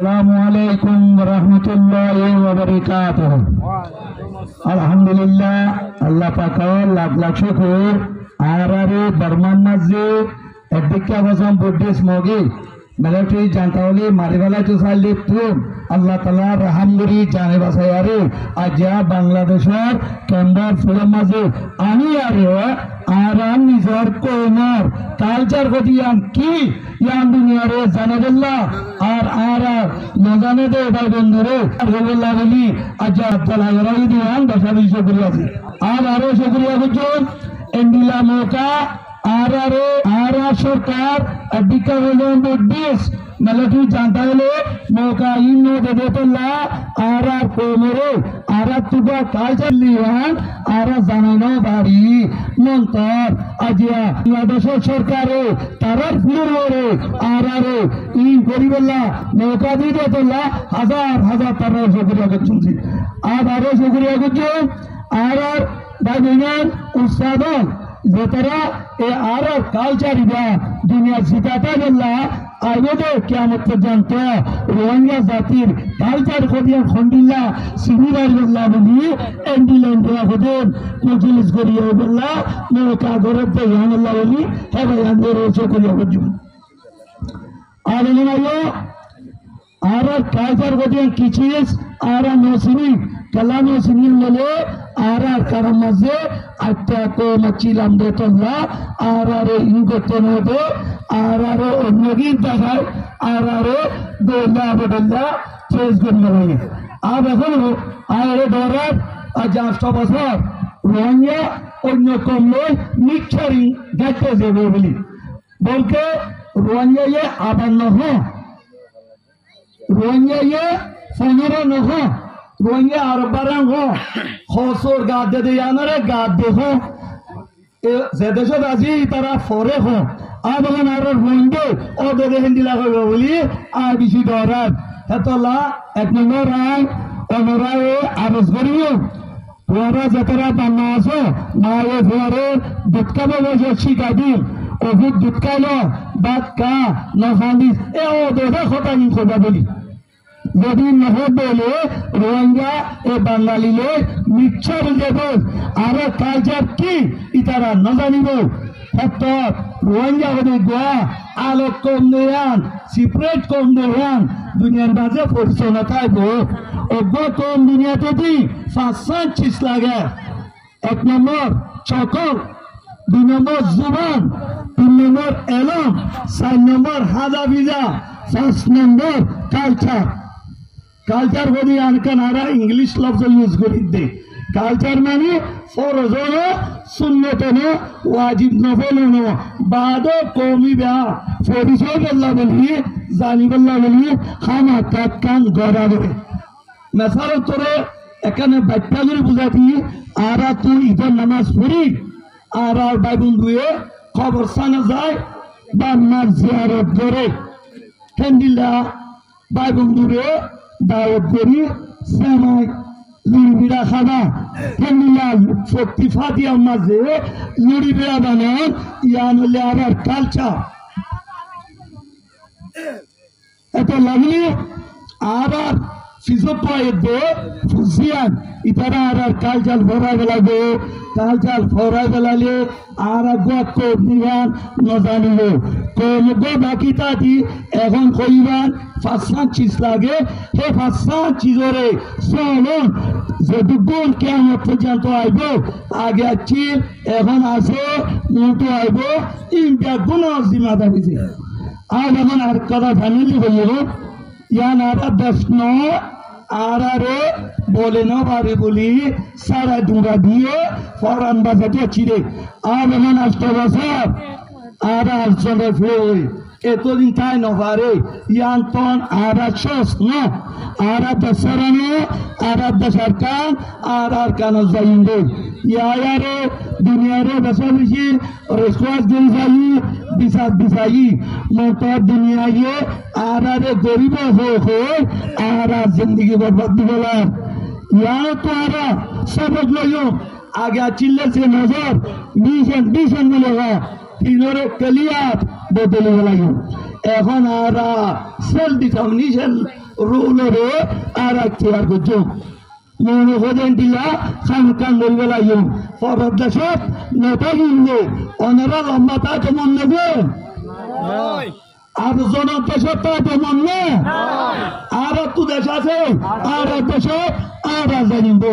আসসালামুআলাইকুম রহমতুল্লাহি ওয়া বারাকাতুহু। আলহামদুলিল্লাহ, আল্লাহ পাকের লাখ লাখ শুকর। আরারে বর্মান মাঝে একদিকে আবাসন বুদ্ধিস মগে মেলাটি জানতাওলি মারিবালা তো সাইলে তুম আল্লাহ তাআলা রহমগরি জানে বাসায় আরে আজা বাংলাদেশের কেন্দ্র ফিল্ম মাঝে আমি আরে আরাম নিজর কোমর কালচার গদিয়ান কি ইয়ান দুনিয়ারে জানাদুল্লাহ আর আরা নজানে দে ভাই বন্ধুরে আল্লাহ বলি আজা আব্দুল্লাহ রাই দিয়ান দশাবি শুকরিয়া আছে আর আরো শুকরিয়া করছেন এন্ডিলা মোকা আরারে আরা সরকার আদিকা হলেন বুদ্ধিস মেলাটি জানতে হলে মৌকা ইনো দেবতল্লা আরা কোমরে আরা তুবা কালচার লিয়ান আরা জানানো বাড়ি মন্তর আজিয়া বাংলাদেশ সরকারে তারার ফুলরে আরারে ইন করিবল্লা মৌকা দিয়ে দেবতল্লা হাজার হাজার তারা শুকরিয়া করছেন আর আরো শুকরিয়া করছেন আরার ভাই বোনের উৎসাদন যেতারা এ আর কালচার ইবা দুনিয়া জিতাতে বললা আইবদে কিয়ামত পর্যন্ত রোহিঙ্গা জাতির কালচার করিয়া খন্ডিল্লা সিনিবার বললা বলি এন্ডিলেন দেয়া হদেন মজলিস করিয়া বললা নৌকা গরব ইয়ানুল্লাহ বলি হেবা ইয়ানদের ওসো করিয়া বলজুম আর এমন আর কালচার করিয়া কিছিস আর নসিনি কালাম নসিনি বলে আর কারণ মাঝে আটটা তো মাছিলাম দেতল্লা আর ইনগতন হতো আর অন্যগীর দেখায় আর দোল্লা বদল্লা চেস করতে লাগে আর এখন আর ধরার আজ 8 বছর রোহিঙ্গা অন্য কমলে মিক্সারিং দেখতে যাবে বলি বলতে রোহিঙ্গা ইয়ে আবার নহ রোহিঙ্গা ইয়ে 15 নহ রোহিঙ্গা আর বারাং হসর গাদ দে ইয়ানারে গাদ দেখো যে দেশত আজি তারা ফরে হ আবাগান আর রোহিঙ্গা ও দে হিন্দিলা কইব বলি আর বেশি দরাত হেতলা এক নম্বর রাং অনরায় আরজ করিব তোরা যারা বান্না আছো মায়ে ফরে দুধকাবো বসে শিকাদিল ওহুদ দুধকালো বাদ কা নখানিস এ ও দে খতানি খোদা বলি যদি নহ বলে রোহিঙ্গা এ বাঙালিলে মিক্সচার দেব আর কালচার কি ইতারা ন জানিব ক্ষেত্ৰত রোহিঙ্গা হলে গোয়া আলোক কম দেয়ান সিপ্রেট কম দেয়ান দুনিয়ার মাঝে পরিচয় নথাইব অজ্ঞ কম দুনিয়াতে দি 5-7 চিজ লাগে 1 নম্বর চকল 2 নম্বর জুবান 3 নম্বর এলম 4 নম্বর হাজা ভিজা 5 নম্বর কালচার কালচার বলি আনকান আরা ইংলিশ লফজ ইউজ করি দে কালচার মানে ফরজ সুন্নত ওয়াজিব নফল বাদ কওমি বা পরিচয় বল্লা বলি জানি বল্লা বলি খামা কান গড়া ধরে মেসার তোরে এখানে ব্যাখ্যা করে বুঝাতি আরা তুই ঈদের নামাজ পড়ি আর ভাই বন্ধুয়ে খবর সানা যায় বা মার জিয়ারত করে কেন্দিল্লা ভাই বন্ধুরে দাওয়াত করি সেমাই লুড়িবিড়া খানা কেন্দিল্লা শক্তি ফাতিয়া মাঝে লুড়িবিড়া বানান ইয়ান হলে আবার কালচার এত লাগলি আবার ফিজোপাইদে ফুজিয়ান ইতারা আর কালচার ভরাই বেলাবে কালচার ভরাই বেলালে আর গো নিবান নজানিব কোন গো বাকিটা দি এখন কইবান 5-7 চিজ লাগে হে 5-7 চিজরে চলন যদুগুণ কেমন পর্যন্ত আইব আগে আছিল এখন আছে মতো আইব ইন্ডিয়া গুণ জিম্মাদার হয়েছে আর এখন আর কথা জানিলি বলল ইয়ান আর 10 নয় আর বলে না পারে বলি সারা ডুঙ্গা দিয়ে ফরান বাজাতে চিরে আর এখন 8 বছর আর চলে ফের এতদিন তাই নভারে ইয়ান তন আর শেষ না আর দশরানো আর দশরকান আর কান যাইন্দে ইয়ারে দুনিয়ারে বসাবিছি রেসওয়াজ দিন যাই বিসাই মত দুনিয়ায়ে আর গরিব হো আর জিন্দগি বরবাদ দিবলা ইয়া তো আর সবক লইও আগে চিল্লে সে নজর মিশন বলেগা তিনরে কলিয়াত বদলে লাগে এখন আর সেলফ ডিটারমিনেশন রুলরে আর চেয়ার করছো মনে হতেন দিলা খান খান বলবে লাগিও পরের দেশত নেতা কিনবে অনেরা লম্বা তা কেমন নেবে আর জনের দেশত তা কেমন নে আর একটু দেশ আছে আর এক দেশত আর জানিব